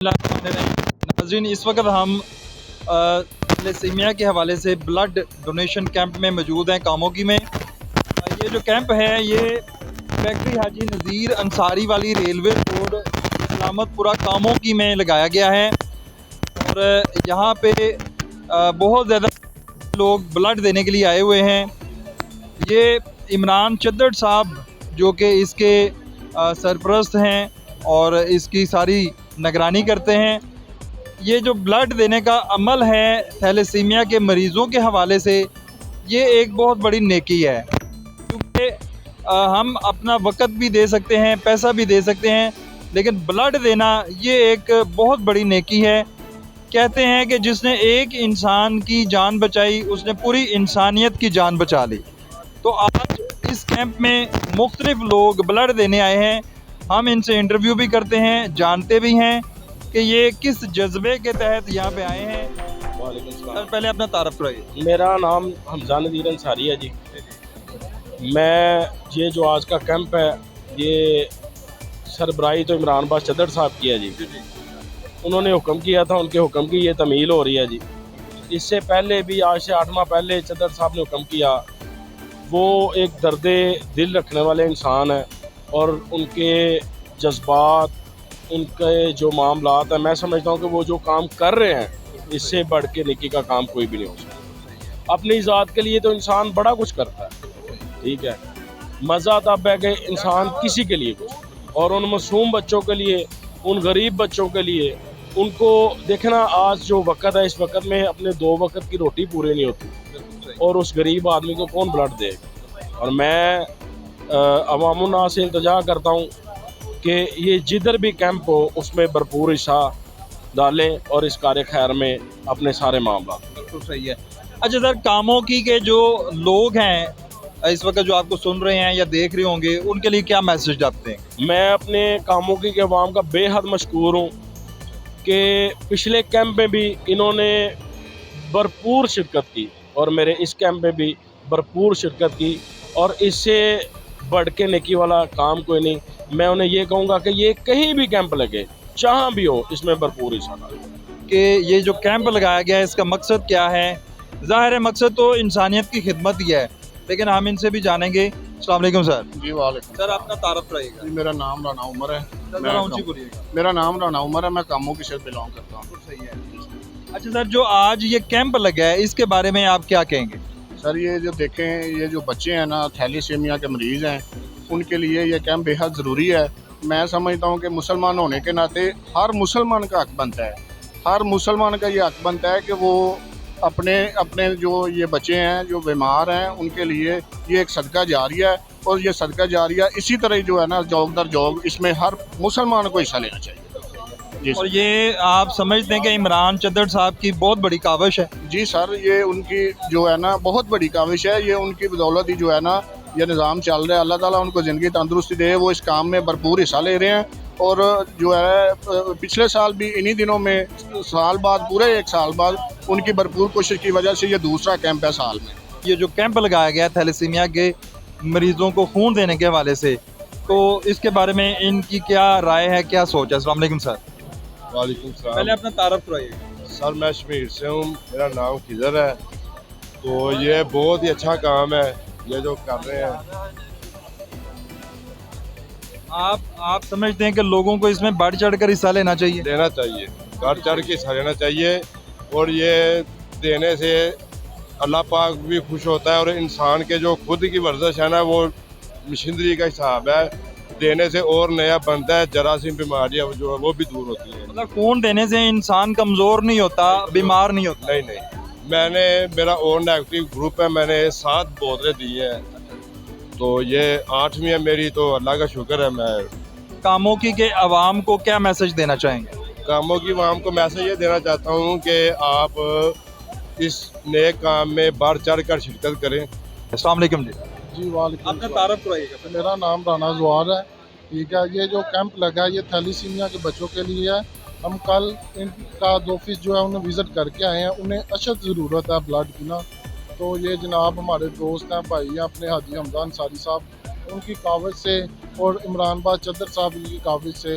नाज़रीन, इस वक्त हम थैलेसीमिया के हवाले से ब्लड डोनेशन कैंप में मौजूद हैं कामोकी में। ये जो कैंप है ये फैक्ट्री हाजी नज़ीर अंसारी वाली रेलवे रोड सलामतपुरा कामोकी में लगाया गया है और यहाँ पे बहुत ज़्यादा लोग ब्लड देने के लिए आए हुए हैं। ये इमरान चद्दड़ साहब जो कि इसके सरपरस्त हैं और इसकी सारी निगरानी करते हैं। ये जो ब्लड देने का अमल है थैलेसीमिया के मरीज़ों के हवाले से, ये एक बहुत बड़ी नेकी है, क्योंकि हम अपना वक़्त भी दे सकते हैं, पैसा भी दे सकते हैं, लेकिन ब्लड देना ये एक बहुत बड़ी नेकी है। कहते हैं कि जिसने एक इंसान की जान बचाई उसने पूरी इंसानियत की जान बचा ली। तो आज इस कैंप में मुख्तलिफ लोग ब्लड देने आए हैं। हम इनसे इंटरव्यू भी करते हैं, जानते भी हैं कि ये किस जज्बे के तहत यहाँ पे आए हैं। वालेकुम सलाम। सर पहले अपना तारफ़ कराइए। मेरा नाम हमजा नज़ीर अंसारी है जी। मैं ये जो आज का कैंप है ये सरबराही तो इमरान बास चद्दड़ साहब की है जी। उन्होंने हुक्म किया था, उनके हुक्म की ये तमील हो रही है जी। इससे पहले भी आज से 8 माह पहले चद्दड़ साहब ने हुक्म किया। वो एक दर्दे दिल रखने वाले इंसान है और उनके जज्बात, उनके जो मामलात हैं, मैं समझता हूँ कि वो जो काम कर रहे हैं इससे बढ़ के नेकी का काम कोई भी नहीं हो सकता। अपनी ज़ात के लिए तो इंसान बड़ा कुछ करता है, ठीक है, मज़ा तब है कि इंसान किसी के लिए कुछ, और उन मासूम बच्चों के लिए, उन गरीब बच्चों के लिए, उनको देखना। आज जो वक़्त है, इस वक़्त में अपने 2 वक़्त की रोटी पूरी नहीं होती और उस गरीब आदमी को कौन ब्लड दे। और मैं अवामुन्नास से इल्तिजा करता हूँ कि ये जिधर भी कैंप हो उसमें भरपूर हिस्सा डालें और इस कार्य खैर में अपने सारे मामला। बिल्कुल सही है। अच्छा सर, कामोकी के जो लोग हैं इस वक्त जो आपको सुन रहे हैं या देख रहे होंगे, उनके लिए क्या मैसेज आपते हैं? मैं अपने कामोकी के अवाम का बेहद मशकूर हूँ कि पिछले कैंप में भी इन्होंने भरपूर शिरकत की और मेरे इस कैंप में भी भरपूर शिरकत की, और इससे बढ़ के नेकी वाला काम कोई नहीं। मैं उन्हें ये कहूँगा कि ये कहीं भी कैंप लगे, जहाँ भी हो, इसमें भरपूर हिस्सा डालें। कि ये जो कैंप लगाया गया है इसका मकसद क्या है? ज़ाहिर है मकसद तो इंसानियत की खिदमत ही है, लेकिन हम इनसे भी जानेंगे। अस्सलाम वालेकुम सर। जी वालेकुम। सर आपका तारफ़ रहेगा। जी मेरा नाम राना उमर है। ज़रा ऊंची बोलिएगा। मेरा नाम राना उमर है, मैं कामोकी से बिलोंग करता हूँ। सही है। अच्छा सर, जो आज ये कैंप लगा है इसके बारे में आप क्या कहेंगे? सर ये जो देखें, ये जो बच्चे हैं ना, थैलीसीमिया के मरीज़ हैं, उनके लिए ये कैंप बेहद ज़रूरी है। मैं समझता हूँ कि मुसलमान होने के नाते हर मुसलमान का हक बनता है, हर मुसलमान का ये हक बनता है कि वो अपने अपने जो ये बच्चे हैं जो बीमार हैं उनके लिए ये एक सदका जारिया है, और ये सदका जारिया इसी तरह जो है ना, जॉब दर जॉब, इसमें हर मुसलमान को हिस्सा लेना चाहिए। जी और ये आप समझते हैं कि इमरान चद्दड़ साहब की बहुत बड़ी काविश है? जी सर, ये उनकी जो है ना बहुत बड़ी काविश है। ये उनकी बदौलत ही जो है ना ये निज़ाम चल रहा है। अल्लाह ताला उनको ज़िंदगी तंदुरुस्ती दे, वो इस काम में भरपूर हिस्सा ले रहे हैं। और जो है पिछले साल भी इन्हीं दिनों में, साल बाद, पूरे 1 साल बाद उनकी भरपूर कोशिश की वजह से ये दूसरा कैंप है साल में। ये जो कैंप लगाया गया है थैलेसीमिया के मरीज़ों को खून देने के हवाले से, तो इसके बारे में इनकी क्या राय है, क्या सोच है? अस्सलाम वालेकुम सर। वालेकुम सलाम। पहले अपना तारफ़ कराइए। सर मैं कश्मीर से हूँ, मेरा नाम खिजर है। तो ये बहुत ही अच्छा काम है ये जो कर रहे हैं। आप समझते हैं कि लोगों को इसमें बढ़ चढ़ कर हिस्सा लेना चाहिए? देना चाहिए, बढ़ चढ़ के हिस्सा लेना चाहिए, और ये देने से अल्लाह पाक भी खुश होता है और इंसान के जो खुद की वर्जिश है ना, वो मशीनरी का हिसाब है, देने से और नया बनता है। जरासीम बीमारियाँ जो है वो भी दूर होती हैं। मतलब खून देने से इंसान कमज़ोर नहीं होता, बीमार नहीं होता? नहीं नहीं, मैंने, मेरा और नेगेटिव ग्रुप है, मैंने 7 बोतलें दी हैं, तो ये 8वीं है मेरी, तो अल्लाह का शुक्र है। मैं कामोकी के अवाम को क्या मैसेज देना चाहेंगे? कामोकी अवाम को मैसेज ये देना चाहता हूँ कि आप इस नेक काम में बढ़ चढ़ कर शिरकत करें। अस्सलाम वालेकुम जी। जी वालेकुम। अपना तारफ़ कराइएगा। मेरा नाम राना जुआर है, ठीक है। ये जो कैंप लगा है ये थैलीसीमिया के बच्चों के लिए है। हम कल इनका ऑफिस जो है उन्हें विज़िट करके आए हैं। उन्हें अशद ज़रूरत है ब्लड की ना, तो ये जनाब हमारे दोस्त हैं, भाई हैं, अपने हाजी हमजा अंसारी साहब, उनकी काविश से और इमरान बास चद्दड़ साहब की काविश से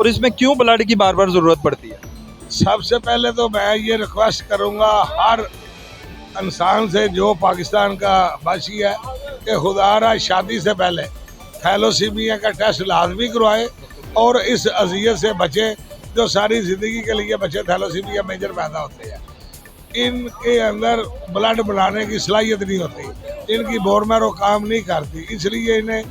और इसमें क्यों ब्लड की बार बार ज़रूरत पड़ती है? सबसे पहले तो मैं ये रिक्वेस्ट करूँगा हर इंसान से जो पाकिस्तान का वासी है कि खुदारा शादी से पहले थैलोसीमिया का टेस्ट लाजमी करवाए और इस अजियत से बचे जो सारी ज़िंदगी के लिए बच्चे थैलोसीमिया मेजर पैदा होते हैं। इनके अंदर ब्लड बनाने की सलाहियत नहीं होती, इनकी बोन मैरो काम नहीं करती, इसलिए इन्हें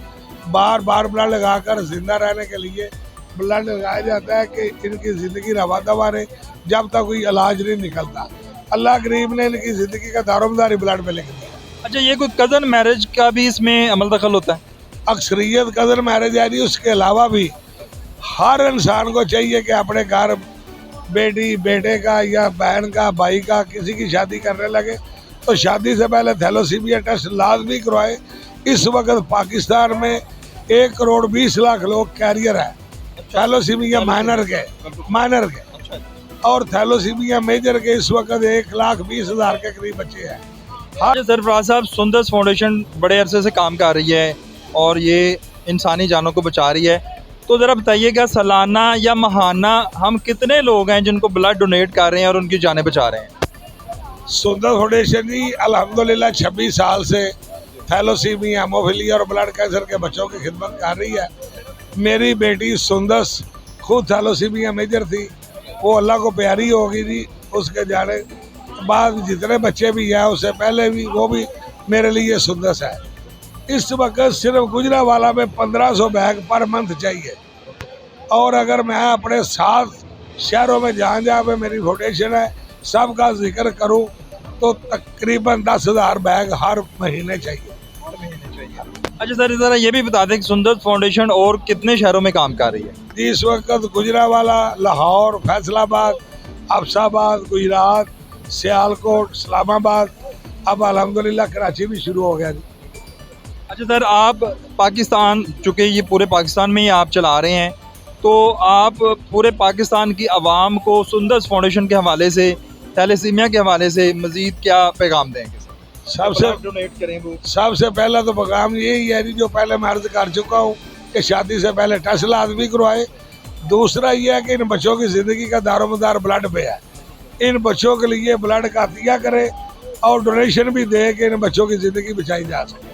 बार बार ब्लड लगाकर ज़िंदा रहने के लिए ब्लड लगाया जाता है कि इनकी ज़िंदगी रवा दवा रहे जब तक कोई इलाज नहीं निकलता। अल्लाह करीम ने इनकी ज़िंदगी का दारोमदारी ब्लड पे लिख दिया। अच्छा, ये कोई कज़न मैरिज का भी इसमें अमल दखल होता है? अक्सरियत कज़न मैरिज है जी, उसके अलावा भी हर इंसान को चाहिए कि अपने घर बेटी बेटे का या बहन का भाई का किसी की शादी करने लगे तो शादी से पहले थैलोसीमिया टेस्ट लाजमी करवाए। इस वक्त पाकिस्तान में 1,20,00,000 लोग कैरियर है थैलोसीमिया माइनर के और थैलोसीमिया मेजर के इस वक्त 1,20,000 के करीब बच्चे हैं। सरफराज साहब, सुंदस फाउंडेशन बड़े अरसे से काम कर रही है और ये इंसानी जानों को बचा रही है, तो ज़रा बताइएगा सालाना या माहाना हम कितने लोग हैं जिनको ब्लड डोनेट कर रहे हैं और उनकी जानें बचा रहे हैं? सुंदर फाउंडेशन जी अल्हम्दुलिल्लाह 26 साल से थैलोसीमिया, हेमोफीलिया और ब्लड कैंसर के बच्चों की खिदमत कर रही है। मेरी बेटी सुंदस खुद थैलोसीमिया मेजर थी, वो अल्लाह को प्यारी होगी जी, उसके जाने बाद जितने बच्चे भी हैं उससे पहले भी वो भी मेरे लिए सुंदस है। इस वक्त सिर्फ गुजरावाला में 1500 बैग पर मंथ चाहिए और अगर मैं अपने 7 शहरों में जहाँ पे मेरी फाउंडेशन है सबका जिक्र करूँ तो तकरीबन 10,000 बैग हर महीने चाहिए। अच्छा सर, ज़रा ये भी बता दें कि सुंदस फाउंडेशन और कितने शहरों में काम कर रही है? जी इस वक्त गुजरावाला, लाहौर, फैसलाबाद, अफसाबाद, गुजरात, सियालकोट, इस्लामाबाद, अब अल्हम्दुलिल्लाह कराची भी शुरू हो गया जी। अच्छा सर, आप पाकिस्तान, चूँकि ये पूरे पाकिस्तान में ही आप चला रहे हैं, तो आप पूरे पाकिस्तान की आवाम को सुंदस फाउंडेशन के हवाले से, थैलेसीमिया के हवाले से मज़ीद क्या पैगाम देंगे? सबसे डोनेट करें वो। सबसे पहला तो पैगाम यही है जी जो पहले मैं अर्ज कर चुका हूँ कि शादी से पहले टेस्ट लाजमी करवाए। दूसरा ये है कि इन बच्चों की ज़िंदगी का दारोमदार ब्लड पे है, इन बच्चों के लिए ब्लड का अतिया करें और डोनेशन भी दे कि इन बच्चों की ज़िंदगी बचाई जा सके।